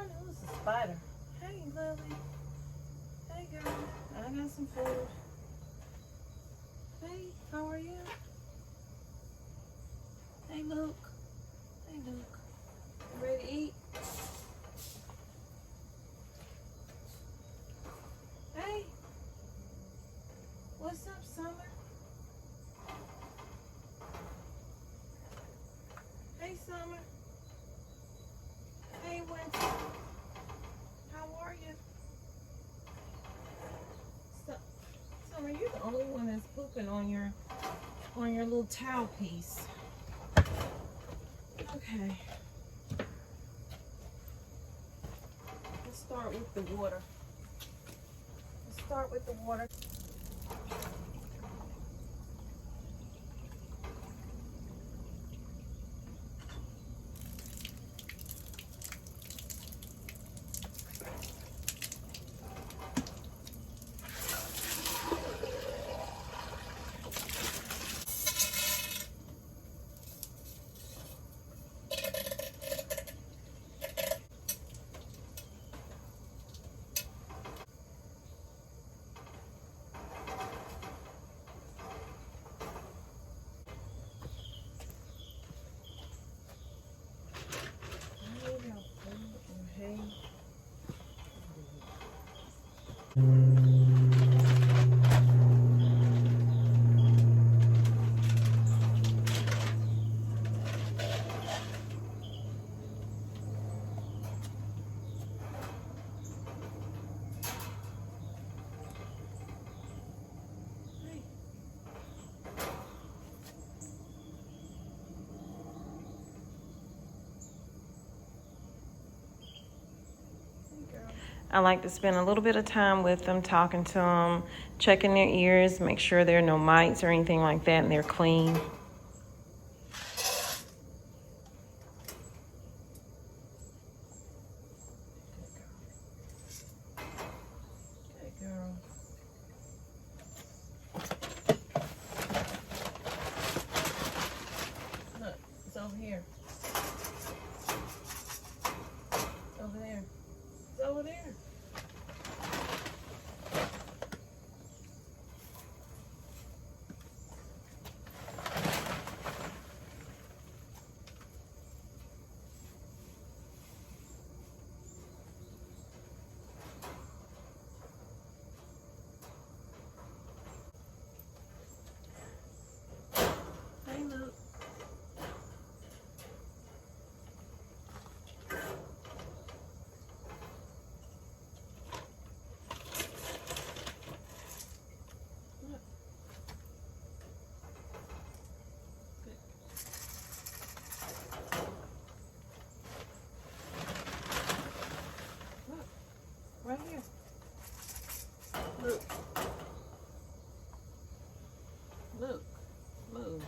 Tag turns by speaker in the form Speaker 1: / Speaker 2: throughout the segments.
Speaker 1: Oh, it's a spider. Hey, Lily. Hey, girl. I got some food. Hey, how are you? Hey, Luke. Hey, Luke. You ready to eat? Hey. What's up, Summer? Hey, Summer. Hey, Winter. How are you? Summer, you're the only one that's pooping on your little towel piece. Okay. Let's start with the water. Let's start with the water. I like to spend a little bit of time with them, talking to them, checking their ears, make sure there are no mites or anything like that, and they're clean. Good girl. Look, it's over here. It's over there. It's over there. Hey, Luke. Right here. Look. Look. Move.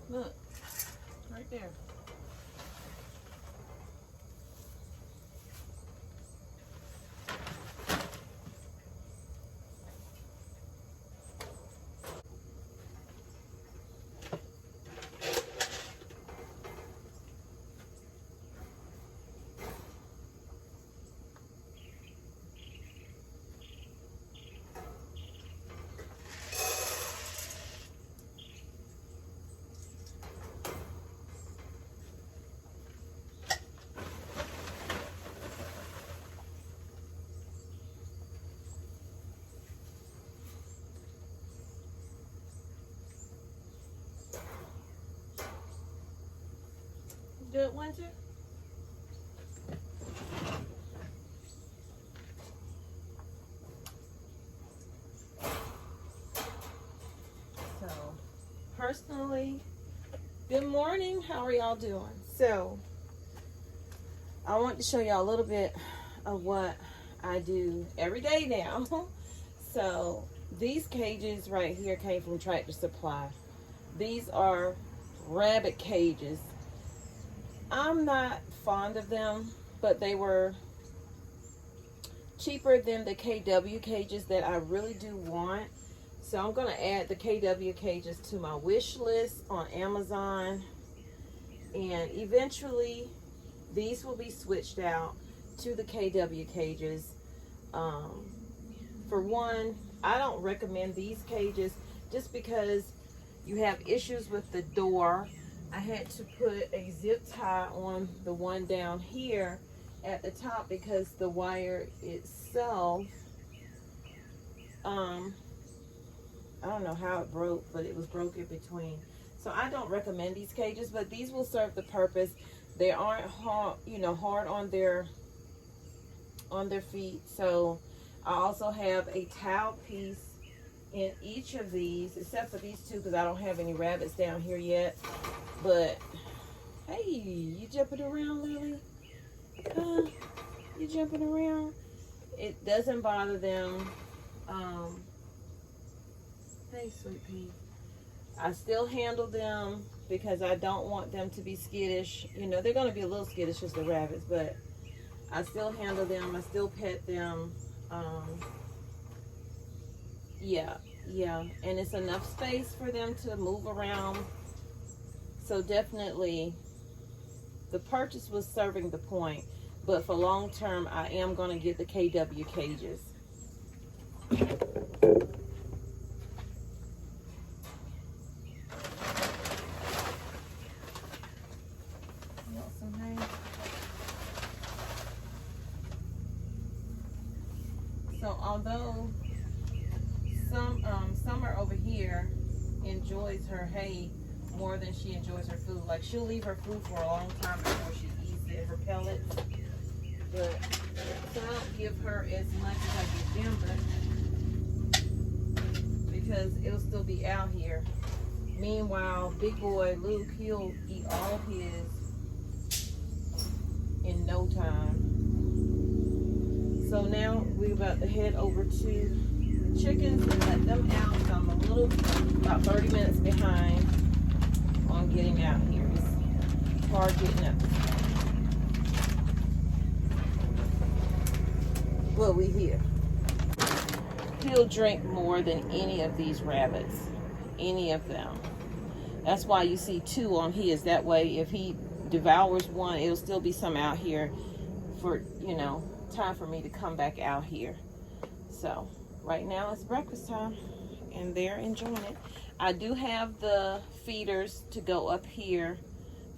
Speaker 1: Look. Right there. Good, Winter? So, personally, good morning. How are y'all doing? So, I want to show y'all a little bit of what I do every day now. So, these cages right here came from Tractor Supply. These are rabbit cages. I'm not fond of them, but they were cheaper than the KW cages that I really do want. So I'm going to add the KW cages to my wish list on Amazon. And eventually these will be switched out to the KW cages. For one, I don't recommend these cages just because you have issues with the door. I had to put a zip tie on the one down here at the top because the wire itself, I don't know how it broke, but it was broken between. So I don't recommend these cages, but these will serve the purpose. They aren't hard, you know, hard on their feet. So I also have a towel piece in each of these, except for these two because I don't have any rabbits down here yet. But hey, you jumping around, Lily? You jumping around? It doesn't bother them. Hey, sweet pea. I still handle them because I don't want them to be skittish. You know, they're going to be a little skittish as the rabbits, but I still handle them. I still pet them. Yeah. And it's enough space for them to move around. So definitely the purchase was serving the point. But for long term, I am going to get the KW cages. So although Summer over here enjoys her hay more than she enjoys her food. Like, she'll leave her food for a long time before she eats it, her pellets. But so I don't give her as much as I give them, but because it'll still be out here. Meanwhile, big boy Luke, he'll eat all his in no time. So now we're about to head over to the chickens and let them out. So I'm about 30 minutes behind on getting out here. It's hard getting up. Well, we here. He'll drink more than any of these rabbits. Any of them. That's why you see two on his. That way, if he devours one, it'll still be some out here for, you know, time for me to come back out here. So right now it's breakfast time and they're enjoying it. I do have the feeders to go up here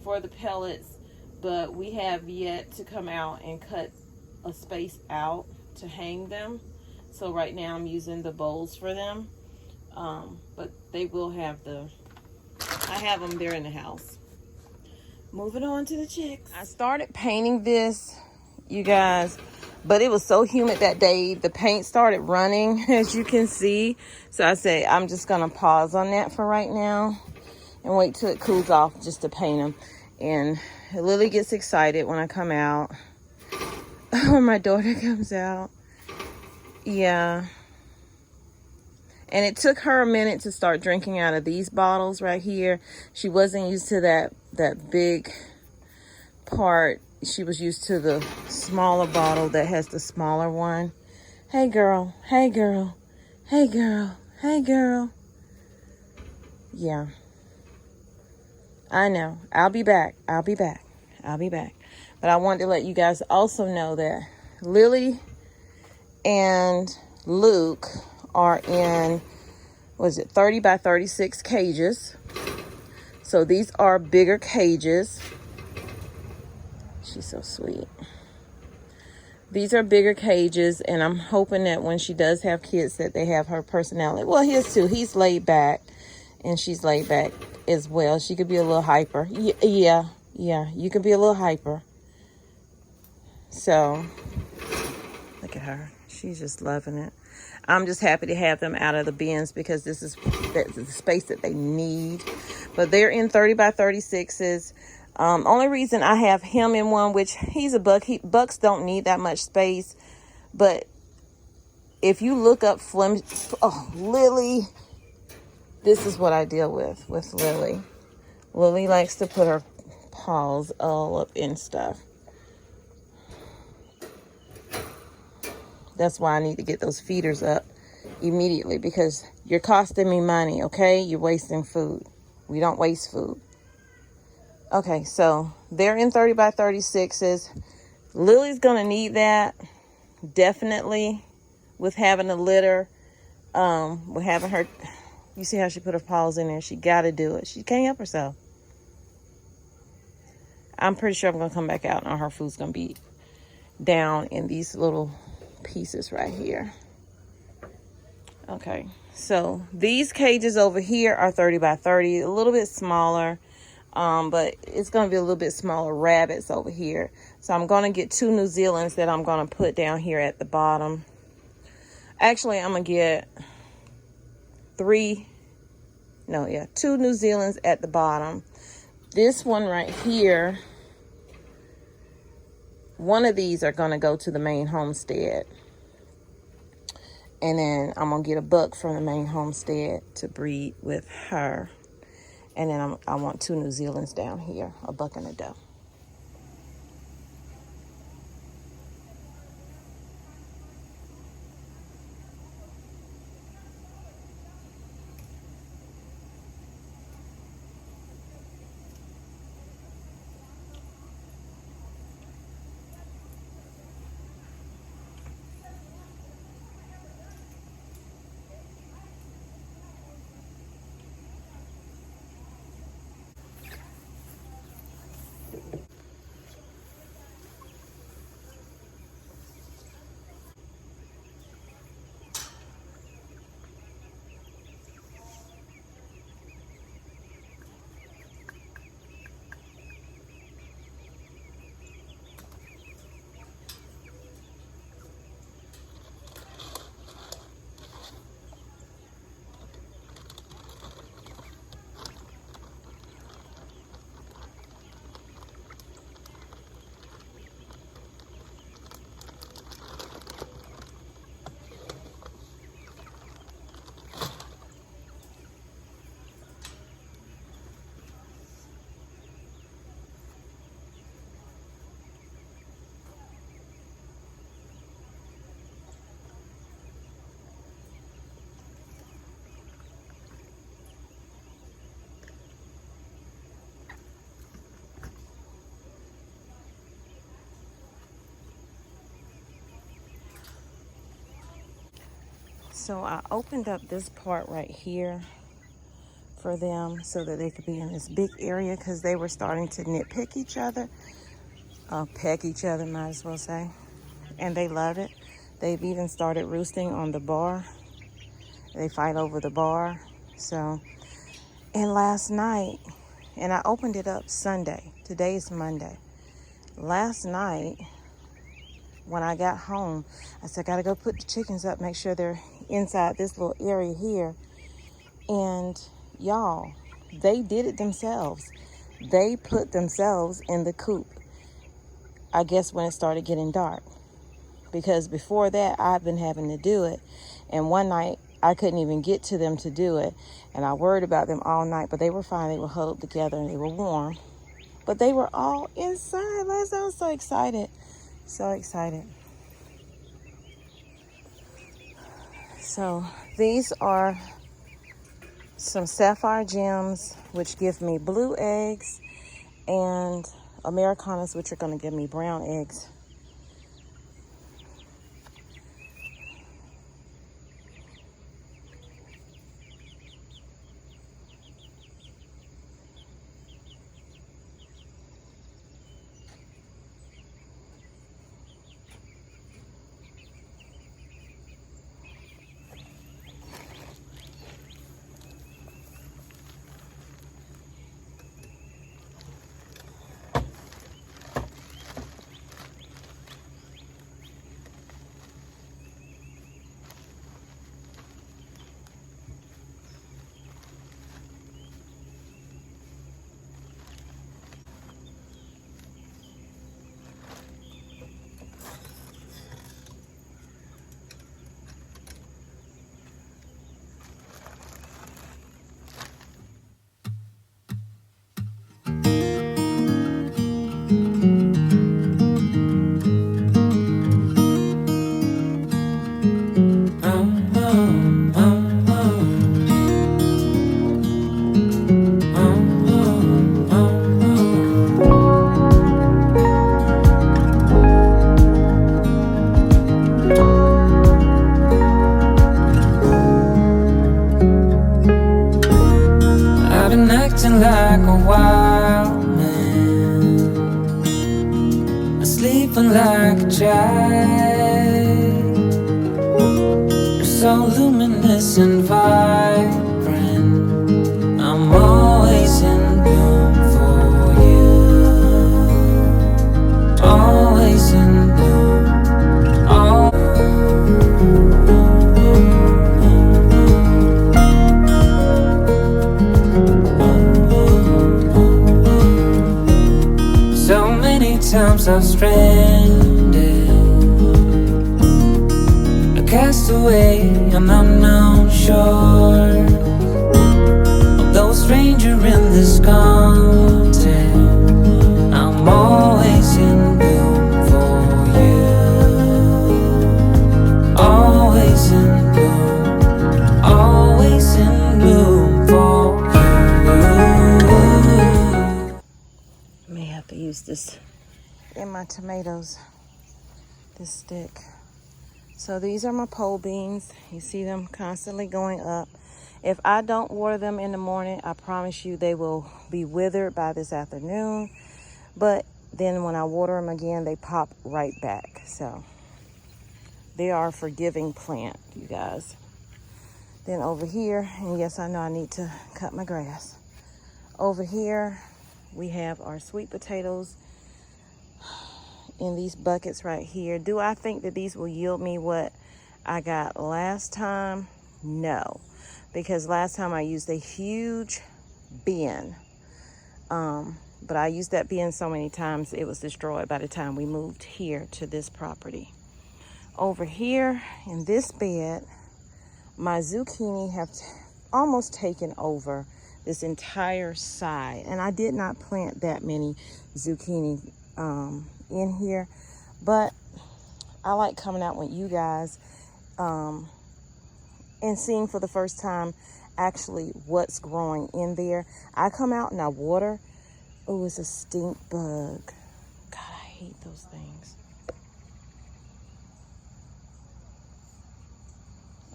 Speaker 1: for the pellets, but we have yet to come out and cut a space out to hang them. So right now I'm using the bowls for them, but they will have I have them there in the house. Moving on to the chicks. I started painting this, you guys, but it was so humid that day. The paint started running, as you can see. So I say I'm just going to pause on that for right now and wait till it cools off just to paint them. And Lily gets excited when I come out. When my daughter comes out. Yeah. And it took her a minute to start drinking out of these bottles right here. She wasn't used to that big part. She was used to the smaller bottle that has the smaller one. Hey girl, hey girl, hey girl, hey girl. Yeah. I know. I'll be back. I'll be back. I'll be back. But I wanted to let you guys also know that Lily and Luke are in, 30 by 36 cages. So these are bigger cages. She's so sweet. These are bigger cages, and I'm hoping that when she does have kids that they have her personality. Well, his too. He's laid back, and she's laid back as well. She could be a little hyper. Yeah, you could be a little hyper. So, look at her. She's just loving it. I'm just happy to have them out of the bins because this is the space that they need. But they're in 30 by 36s. Only reason I have him in one, which he's a buck. Bucks don't need that much space. But if you look up Lily, this is what I deal with Lily. Lily likes to put her paws all up in stuff. That's why I need to get those feeders up immediately because you're costing me money, okay? You're wasting food. We don't waste food. Okay, so they're in 30 by 36s. Lily's gonna need that, definitely, with having a litter. With having her, you see how she put her paws in there. She gotta do it. She can't help herself. I'm pretty sure I'm gonna come back out and all her food's gonna be down in these little pieces right here. Okay, so these cages over here are 30 by 30, a little bit smaller, but it's going to be a little bit smaller rabbits over here. So I'm going to get 2 New Zealands that I'm going to put down here at the bottom. Actually, I'm going to get 2 New Zealands at the bottom. This one right here, one of these are going to go to the main homestead. And then I'm going to get a buck from the main homestead to breed with her. And then I want 2 New Zealands down here, a buck and a doe. So I opened up this part right here for them so that they could be in this big area because they were starting to nitpick each other. Peck each other, might as well say. And they love it. They've even started roosting on the bar. They fight over the bar. So, and last night, and I opened it up Sunday. Today is Monday. Last night, when I got home, I said, I gotta go put the chickens up, make sure they're inside this little area here. And y'all, they did it themselves. They put themselves in the coop, I guess when it started getting dark. Because before that, I've been having to do it. And one night, I couldn't even get to them to do it. And I worried about them all night, but they were fine. They were huddled together and they were warm. But they were all inside. Last night I was so excited. So excited. So these are some sapphire gems, which give me blue eggs, and Americanas, which are going to give me brown eggs.
Speaker 2: racing like a wild man, sleeping like a child. You're so luminous and vibrant, I'm always in bloom for you. Always in bloom. So many times I've stranded, a castaway on unknown shore, although a stranger in this continent, I'm always in bloom for you. Always in bloom, always in bloom for you.
Speaker 1: May have to use this in my tomatoes, this stick. So these are my pole beans. You see them constantly going up. If I don't water them in the morning, I promise you they will be withered by this afternoon. But then when I water them again, they pop right back. So they are a forgiving plant, you guys. Then over here, and yes, I know I need to cut my grass. Over here, we have our sweet potatoes in these buckets right here. Do I think that these will yield me what I got last time? No, because last time I used a huge bin. But I used that bin so many times it was destroyed by the time we moved here to this property. Over here in this bed, my zucchini have almost taken over this entire side. And I did not plant that many zucchini in here, but I like coming out with you guys and seeing for the first time actually what's growing in there. I come out and I water. Oh, it's a stink bug. God, I hate those things.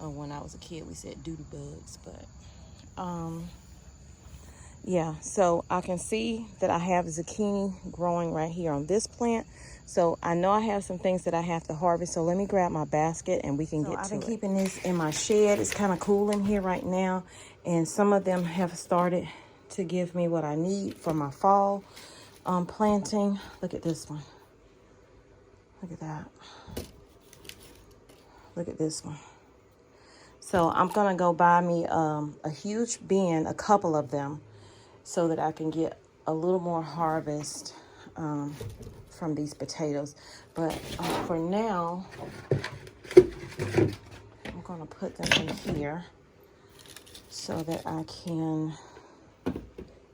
Speaker 1: Oh, when I was a kid, we said doodle bugs, but yeah, so I can see that I have zucchini growing right here on this plant. So I know I have some things that I have to harvest. So let me grab my basket and we can get to it. I've been keeping this in my shed. It's kind of cool in here right now. And some of them have started to give me what I need for my fall planting. Look at this one. Look at that. Look at this one. So I'm going to go buy me a huge bin, a couple of them, so that I can get a little more harvest from these potatoes. But for now, I'm going to put them in here so that I can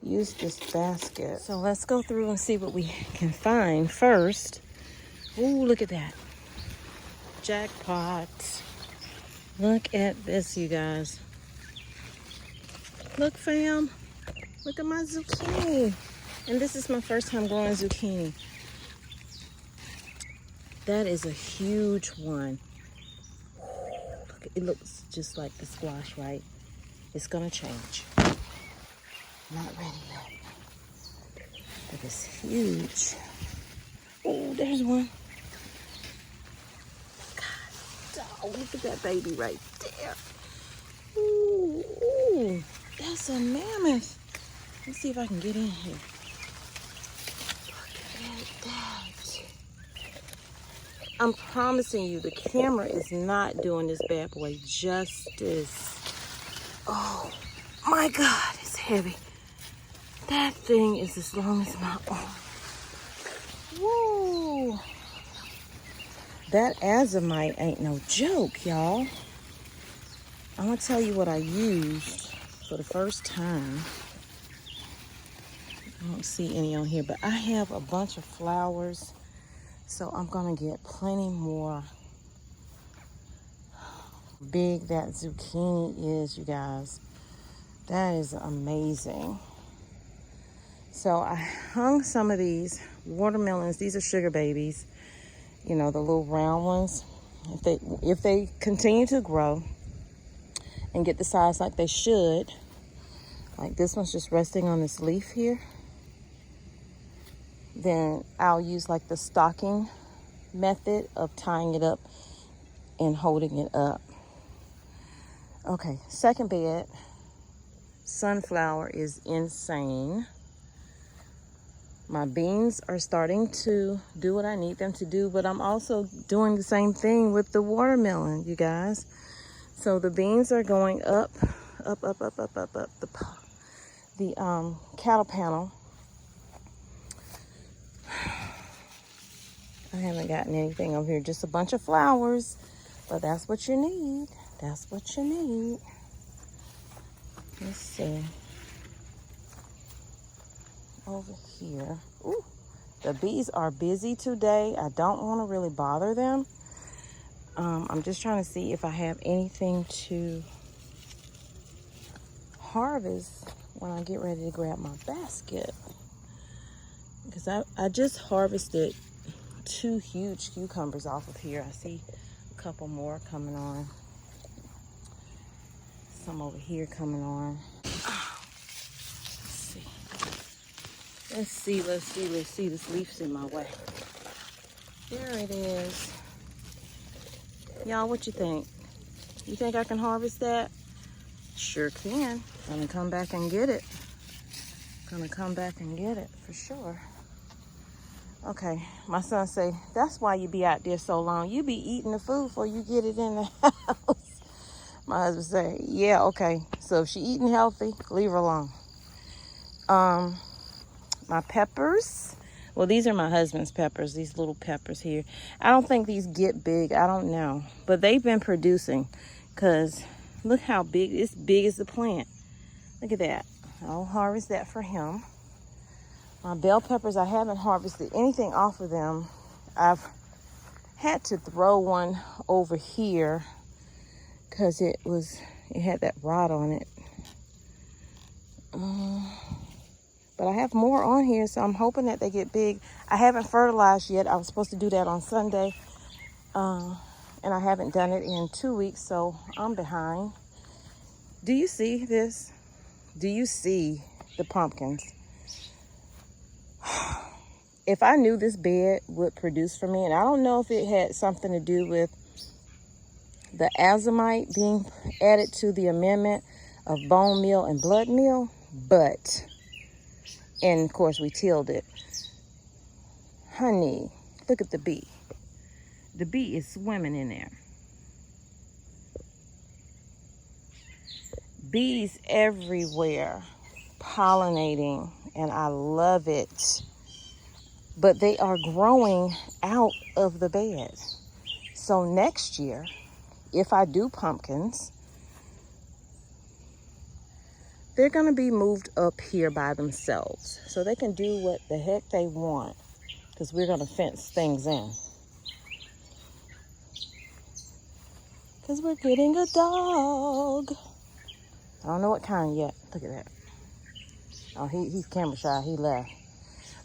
Speaker 1: use this basket. So let's go through and see what we can find first. Ooh, look at that. Jackpot. Look at this, you guys. Look, fam. Look at my zucchini. And this is my first time growing zucchini. That is a huge one. Look, it looks just like the squash, right? It's gonna change. Not ready yet. But it's huge. Oh, there's one. God, oh, look at that baby right there. Ooh, ooh, that's a mammoth. Let's see if I can get in here. Look at that. I'm promising you, the camera is not doing this bad boy justice. Oh my God, it's heavy. That thing is as long as my arm. Woo! That azomite ain't no joke, y'all. I'm gonna tell you what I used for the first time. I don't see any on here, but I have a bunch of flowers, so I'm gonna get plenty more. Big that zucchini is, you guys. That is amazing. So I hung some of these watermelons. These are sugar babies, you know, the little round ones. If they continue to grow and get the size like they should, Like this one's just resting on this leaf here. Then I'll use like the stocking method of tying it up and holding it up. Okay, second bed. Sunflower is insane. My beans are starting to do what I need them to do, but I'm also doing the same thing with the watermelon, you guys. So the beans are going up the cattle panel. I haven't gotten anything over here, just a bunch of flowers, but that's what you need. That's what you need. Let's see. Over here. Ooh, the bees are busy today. I don't want to really bother them. I'm just trying to see if I have anything to harvest when I get ready to grab my basket. Because I just harvested 2 huge cucumbers off of here. I see a couple more coming on. Some over here coming on. Let's see. This leaf's in my way. There it is. Y'all, what you think? You think I can harvest that? Sure can. Gonna come back and get it. For sure. Okay, my son say, that's why you be out there so long. You be eating the food before you get it in the house. My husband say, yeah, okay. So if she eating healthy, leave her alone. My peppers. Well, these are my husband's peppers, these little peppers here. I don't think these get big. I don't know. But they've been producing because look how big. It's big as the plant. Look at that. I'll harvest that for him. My bell peppers, I haven't harvested anything off of them. I've had to throw one over here because it had that rot on it. But I have more on here, so I'm hoping that they get big. I haven't fertilized yet. I was supposed to do that on Sunday. And I haven't done it in 2 weeks, so I'm behind. Do you see this? Do you see the pumpkins? If I knew this bed would produce for me, and I don't know if it had something to do with the azomite being added to the amendment of bone meal and blood meal, but... And of course we tilled it. Honey, look at the bee. The bee is swimming in there. Bees everywhere, pollinating, and I love it. But they are growing out of the bed. So next year, if I do pumpkins, they're going to be moved up here by themselves. So they can do what the heck they want. Because we're going to fence things in. Because we're getting a dog. I don't know what kind yet. Look at that. Oh, he's camera shy. He left.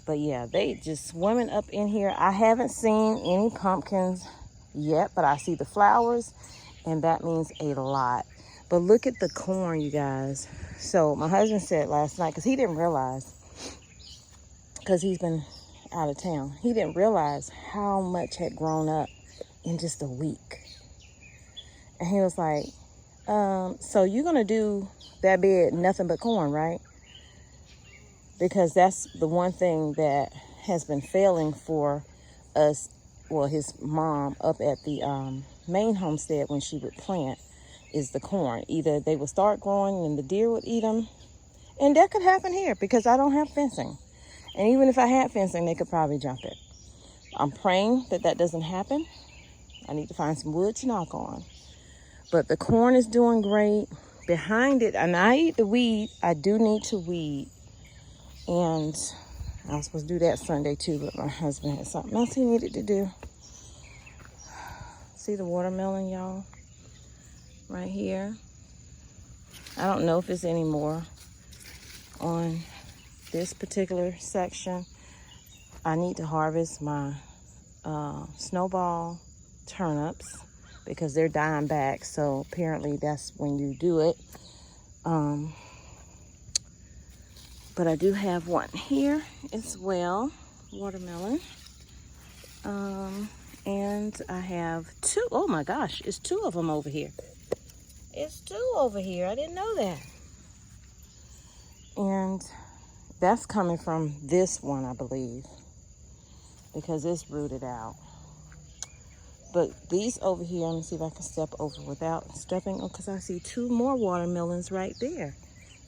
Speaker 1: But yeah, they just swimming up in here. I haven't seen any pumpkins yet. But I see the flowers. And that means a lot. But look at the corn, you guys. So my husband said last night, because he didn't realize, because he's been out of town, he didn't realize how much had grown up in just a week. And he was like, so you're going to do that bed nothing but corn, right? Because that's the one thing that has been failing for us, well, his mom up at the main homestead when she would plant. Is the corn. Either they would start growing and the deer would eat them. And that could happen here because I don't have fencing. And even if I had fencing, they could probably jump it. I'm praying that that doesn't happen. I need to find some wood to knock on. But the corn is doing great. Behind it, and I eat the weed. I do need to weed. And I was supposed to do that Sunday too, but my husband had something else he needed to do. See the watermelon, y'all? Right here. I don't know if it's any more on this particular section. I need to harvest my snowball turnips because they're dying back. So apparently that's when you do it. But I do have one here as well, watermelon. And I have two. Oh my gosh, it's two of them over here. It's two over here. I didn't know that. And that's coming from this one, I believe, because it's rooted out. But these over here, let me see if I can step over without stepping, because I see two more watermelons right there.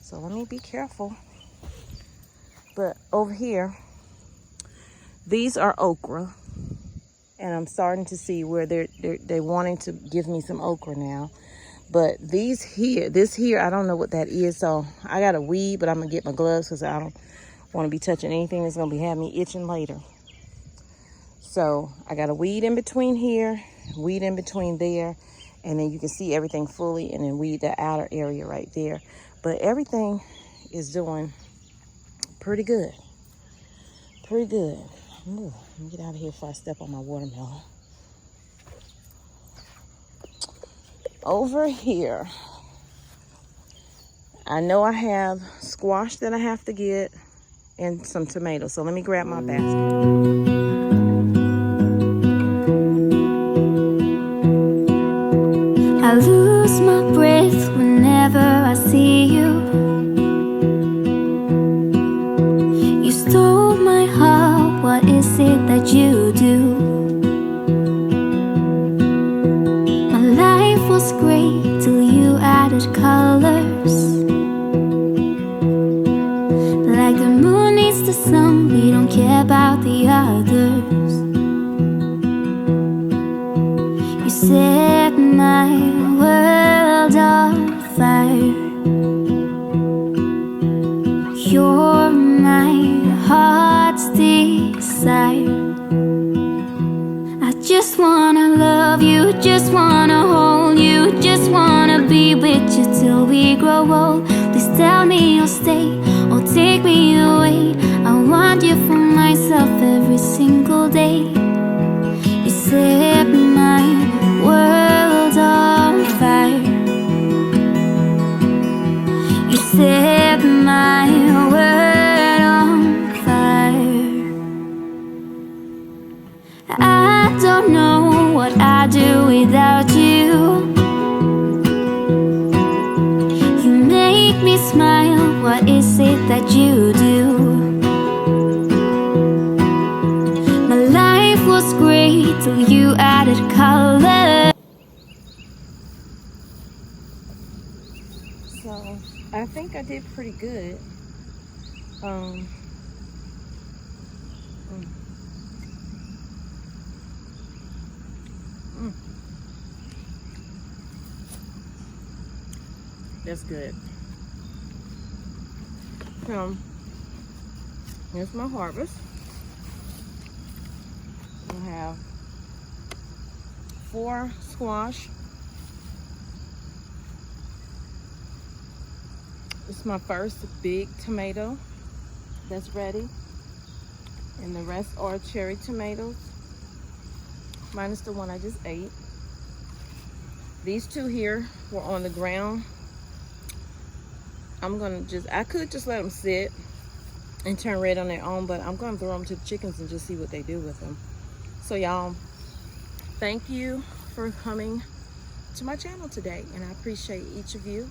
Speaker 1: So let me be careful. But over here, these are okra. And I'm starting to see where they're wanting to give me some okra now. But these here, this here, I don't know what that is. So I got a weed, but I'm going to get my gloves because I don't want to be touching anything that's going to be having me itching later. So I got a weed in between here, weed in between there. And then you can see everything fully, and then weed the outer area right there. But everything is doing pretty good. Pretty good. Ooh, let me get out of here before I step on my watermelon. Over here, I know I have squash that I have to get and some tomatoes. So let me grab my basket.
Speaker 3: I lose my breath whenever I see you. You stole my heart, what is it that you do? My life was great till you added colors. Like the moon needs the sun, we don't care about the others. You set my world on fire. You're my heart's desire. I just wanna love you, just wanna hold you, just wanna be with you till we grow old. Please tell me you'll stay or take me away. I want you for myself every single day. You set my world on fire. You set my world on fire. I don't know what I'd do without you. You make me smile, what is it that you do? My life was great till you added color.
Speaker 1: So I think I did pretty good. That's good. So here's my harvest. I have 4 squash. This is my first big tomato that's ready. And the rest are cherry tomatoes, minus the one I just ate. These 2 here were on the ground. I could just let them sit and turn red on their own, but I'm gonna throw them to the chickens and just see what they do with them. So y'all, thank you for coming to my channel today, and I appreciate each of you.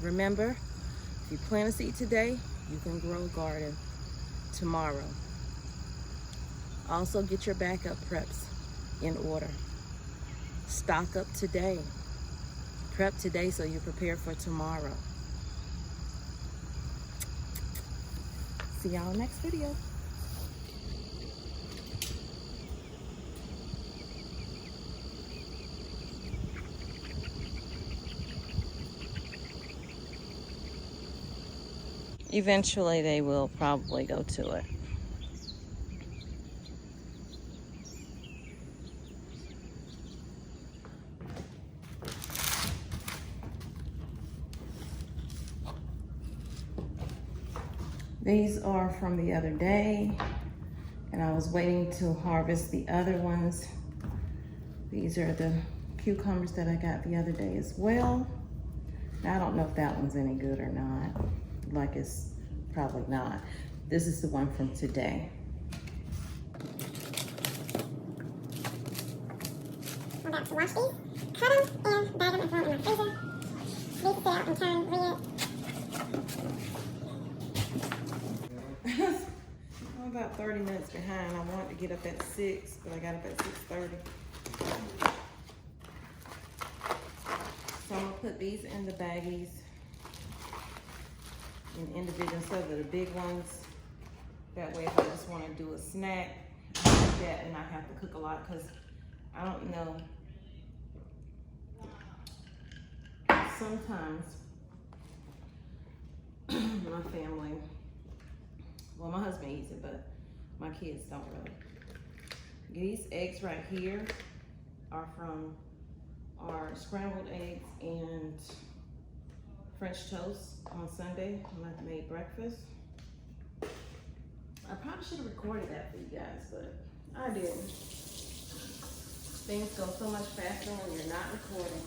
Speaker 1: Remember, if you plant a seed today, you can grow a garden tomorrow. Also, get your backup preps in order. Stock up today. Prep today so you're prepared for tomorrow. See y'all next video. Eventually they will probably go to it. These are from the other day, and I was waiting to harvest the other ones. These are the cucumbers that I got the other day as well. Now, I don't know if that one's any good or not. Like, it's Probably not. This is the one from today.
Speaker 4: I'm about to wash these, cut them, and bag them and throw them in my freezer. These to sit out and turn, read.
Speaker 1: I'm about 30 minutes behind. I wanted to get up at 6, but I got up at 6:30. So I'm gonna put these in the baggies in individual instead of the big ones. That way if I just wanna do a snack, I can do that and not have to cook a lot, because I don't know. Sometimes my family, well, my husband eats it, but my kids don't really. These eggs right here are from our scrambled eggs and French toast on Sunday when I made breakfast. I probably should have recorded that for you guys, but I didn't. Things go so much faster when you're not recording.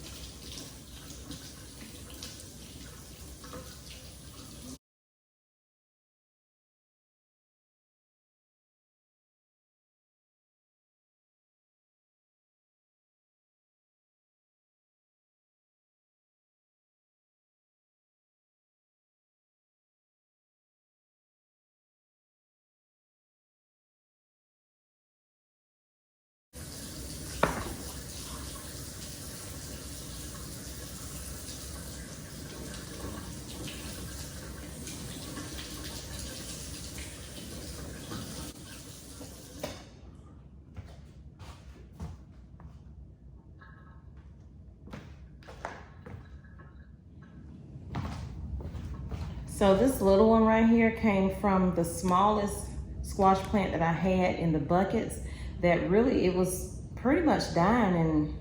Speaker 1: So this little one right here came from the smallest squash plant that I had in the buckets that really, it was pretty much dying, and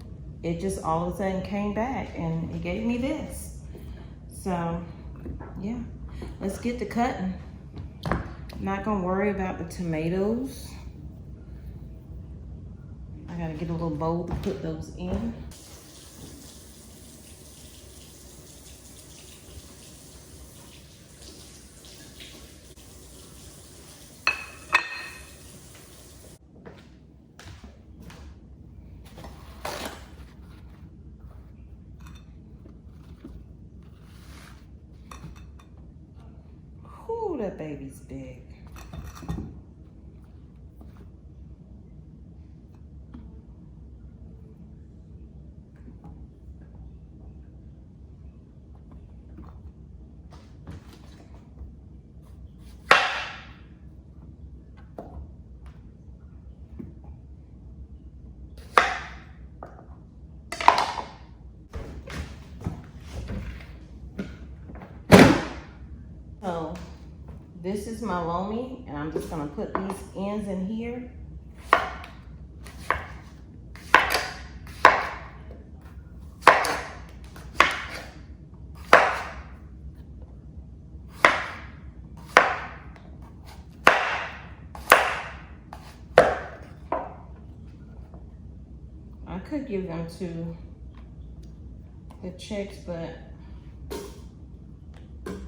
Speaker 1: it just all of a sudden came back and it gave me this. So yeah, let's get to cutting. I'm not gonna worry about the tomatoes. I gotta get a little bowl to put those in. Ooh, that baby's big. So this is my lomi, and I'm just gonna put these ends in here. I could give them to the chicks, but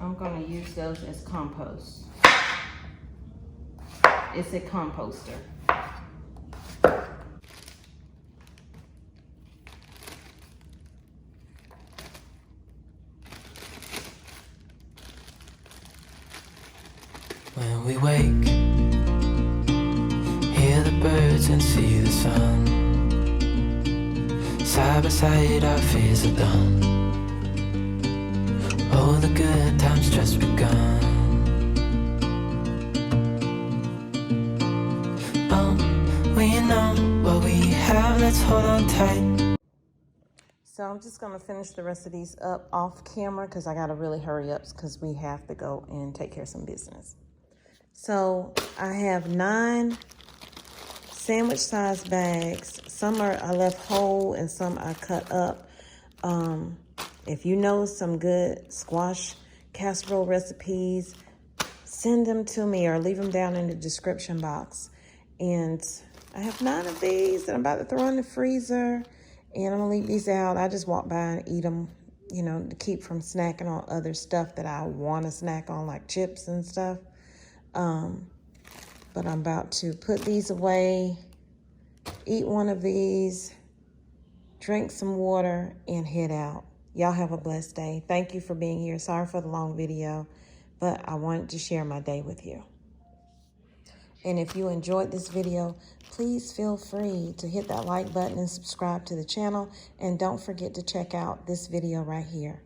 Speaker 1: I'm gonna use those as compost. It's a composter.
Speaker 2: When we wake, hear the birds and see the sun. Side by side our fears are done. Oh, the good times just begun. Oh, we know what we have, let's hold on tight.
Speaker 1: So I'm just gonna finish the rest of these up off camera because I gotta really hurry up because we have to go and take care of some business. So I have 9 sandwich size bags. Some I left whole and some I cut up. If you know some good squash casserole recipes, send them to me or leave them down in the description box. And I have 9 of these that I'm about to throw in the freezer, and I'm gonna leave these out. I just walk by and eat them you know, to keep from snacking on other stuff that I want to snack on, like chips and stuff. But I'm about to put these away, eat one of these, drink some water, and head out. Y'all have a blessed day. Thank you for being here. Sorry for the long video, but I wanted to share my day with you. And if you enjoyed this video, please feel free to hit that like button and subscribe to the channel. And don't forget to check out this video right here.